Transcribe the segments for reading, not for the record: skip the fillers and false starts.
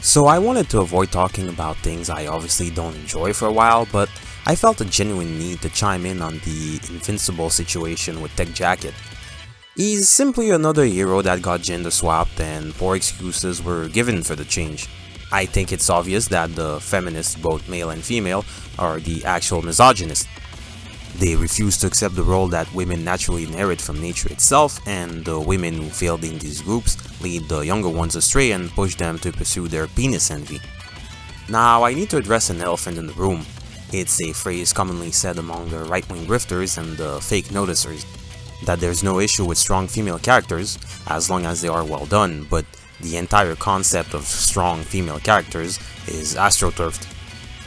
So I wanted to avoid talking about things I obviously don't enjoy for a while, but I felt a genuine need to chime in on the Invincible situation with Tech Jacket. He's simply another hero that got gender swapped and poor excuses were given for the change. I think it's obvious that the feminists, both male and female, are the actual misogynists. They refuse to accept the role that women naturally inherit from nature itself, and the women who failed in these groups lead the younger ones astray and push them to pursue their penis envy. Now, I need to address an elephant in the room. It's a phrase commonly said among the right-wing grifters and the fake noticers, that there's no issue with strong female characters as long as they are well done, but the entire concept of strong female characters is astroturfed.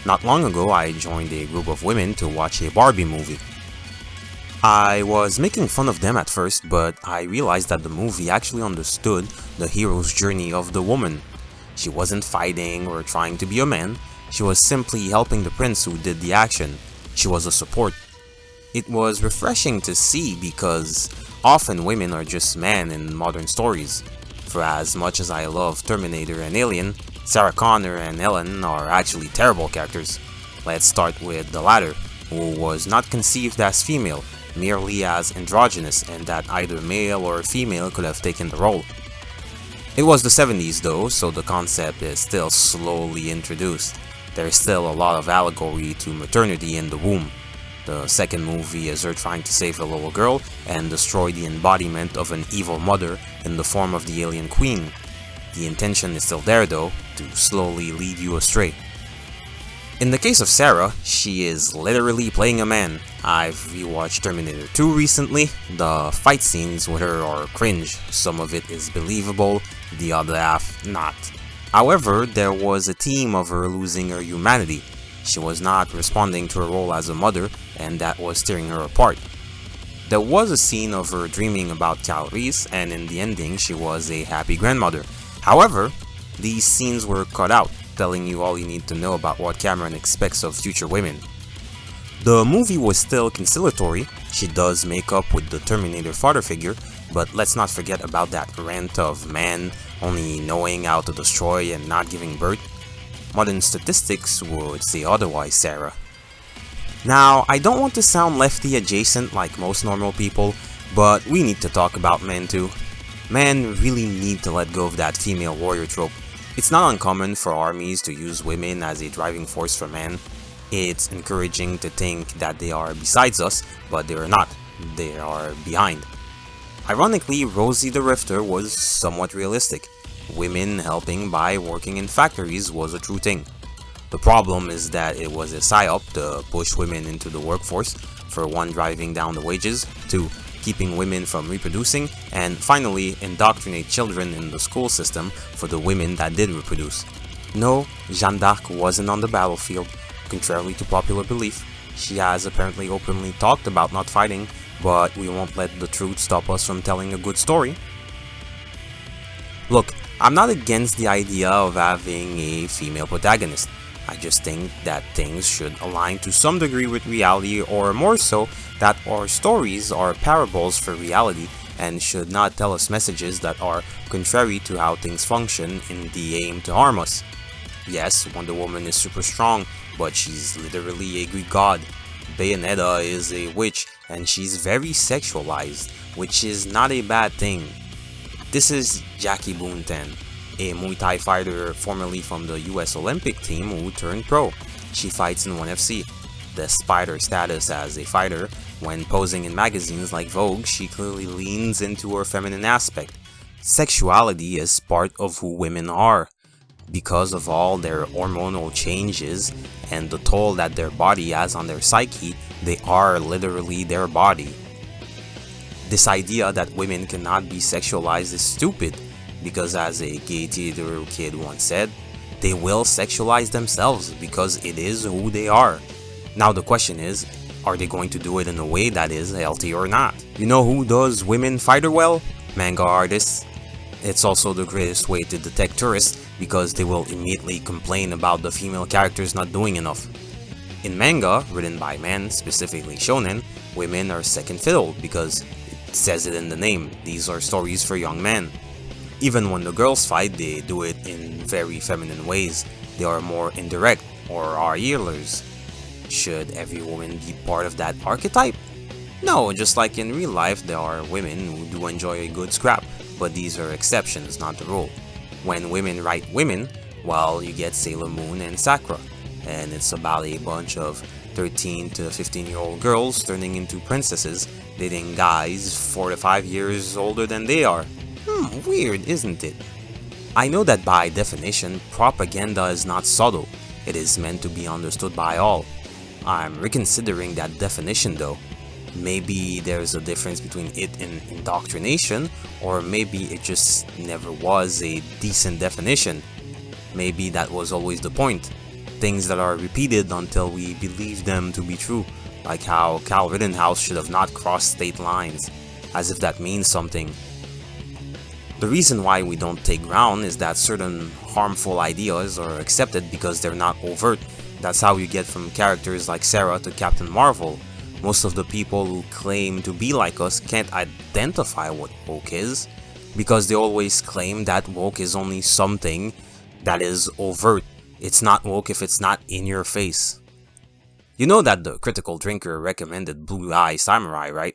Not long ago, I joined a group of women to watch a Barbie movie. I was making fun of them at first, but I realized that the movie actually understood the hero's journey of the woman. She wasn't fighting or trying to be a man, she was simply helping the prince who did the action. She was a support. It was refreshing to see because often women are just men in modern stories. For as much as I love Terminator and Alien, Sarah Connor and Ellen are actually terrible characters. Let's start with the latter, who was not conceived as female, merely as androgynous, and that either male or female could have taken the role. It was the 70s though, so the concept is still slowly introduced. There's still a lot of allegory to maternity in the womb. The second movie is her trying to save a little girl and destroy the embodiment of an evil mother in the form of the alien queen. The intention is still there though, to slowly lead you astray. In the case of Sarah, she is literally playing a man. I've rewatched Terminator 2 recently. The fight scenes with her are cringe. Some of it is believable, the other half not. However, there was a theme of her losing her humanity. She was not responding to her role as a mother, and that was tearing her apart. There was a scene of her dreaming about calories, and in the ending she was a happy grandmother. However, these scenes were cut out, telling you all you need to know about what Cameron expects of future women. The movie was still conciliatory. She does make up with the Terminator father figure, but let's not forget about that rant of man only knowing how to destroy and not giving birth. Modern statistics would say otherwise, Sarah. Now, I don't want to sound lefty adjacent like most normal people, but we need to talk about men too. Men really need to let go of that female warrior trope. It's not uncommon for armies to use women as a driving force for men. It's encouraging to think that they are besides us, but they are not. They are behind. Ironically, Rosie the Rifter was somewhat realistic. Women helping by working in factories was a true thing. The problem is that it was a psyop to push women into the workforce, for one, driving down the wages, two, keeping women from reproducing, and finally indoctrinate children in the school system for the women that did reproduce. No, Jeanne d'Arc wasn't on the battlefield, contrary to popular belief. She has apparently openly talked about not fighting, but we won't let the truth stop us from telling a good story. Look, I'm not against the idea of having a female protagonist. I just think that things should align to some degree with reality, or more so, that our stories are parables for reality and should not tell us messages that are contrary to how things function in the aim to harm us. Yes, Wonder Woman is super strong, but she's literally a Greek god. Bayonetta is a witch and she's very sexualized, which is not a bad thing. This is Jackie Boonten, a Muay Thai fighter formerly from the US Olympic team who turned pro. She fights in 1FC. Despite her status as a fighter, when posing in magazines like Vogue, she clearly leans into her feminine aspect. Sexuality is part of who women are. Because of all their hormonal changes and the toll that their body has on their psyche, they are literally their body. This idea that women cannot be sexualized is stupid, because as a gay theater kid once said, they will sexualize themselves because it is who they are. Now the question is, are they going to do it in a way that is healthy or not? You know who does women fighter well? Manga artists. It's also the greatest way to detect tourists because they will immediately complain about the female characters not doing enough. In manga, written by men, specifically shonen, women are second fiddle because it says it in the name, these are stories for young men. Even when the girls fight, they do it in very feminine ways. They are more indirect or are healers. Should every woman be part of that archetype? No, just like in real life, there are women who do enjoy a good scrap, but these are exceptions, not the rule. When women write women, well, you get Sailor Moon and Sakura, and it's about a bunch of 13 to 15-year-old girls turning into princesses, dating guys 4 to 5 years older than they are. Weird, isn't it? I know that by definition, propaganda is not subtle. It is meant to be understood by all. I'm reconsidering that definition though. Maybe there's a difference between it and indoctrination, or maybe it just never was a decent definition. Maybe that was always the point. Things that are repeated until we believe them to be true, like how Cal Rittenhouse should have not crossed state lines, as if that means something. The reason why we don't take ground is that certain harmful ideas are accepted because they're not overt. That's how you get from characters like Sarah to Captain Marvel. Most of the people who claim to be like us can't identify what woke is, because they always claim that woke is only something that is overt. It's not woke if it's not in your face. You know that the Critical Drinker recommended Blue Eye Samurai, right?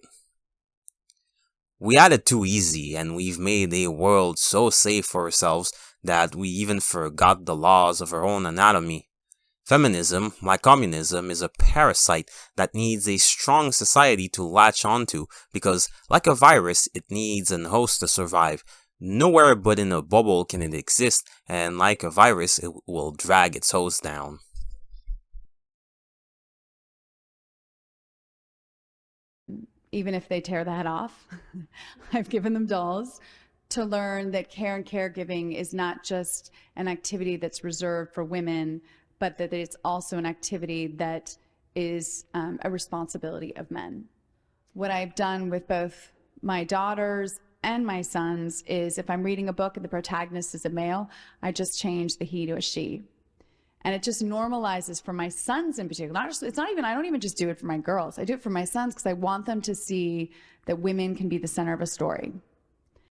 We had it too easy, and we've made a world so safe for ourselves that we even forgot the laws of our own anatomy. Feminism, like communism, is a parasite that needs a strong society to latch onto because, like a virus, it needs an host to survive. Nowhere but in a bubble can it exist, and like a virus, it will drag its host down. Even if they tear the head off. I've given them dolls to learn that care and caregiving is not just an activity that's reserved for women, but that it's also an activity that is a responsibility of men. What I've done with both my daughters and my sons is if I'm reading a book and the protagonist is a male, I just change the he to a she. And it just normalizes for my sons in particular. I don't even just do it for my girls. I do it for my sons because I want them to see that women can be the center of a story.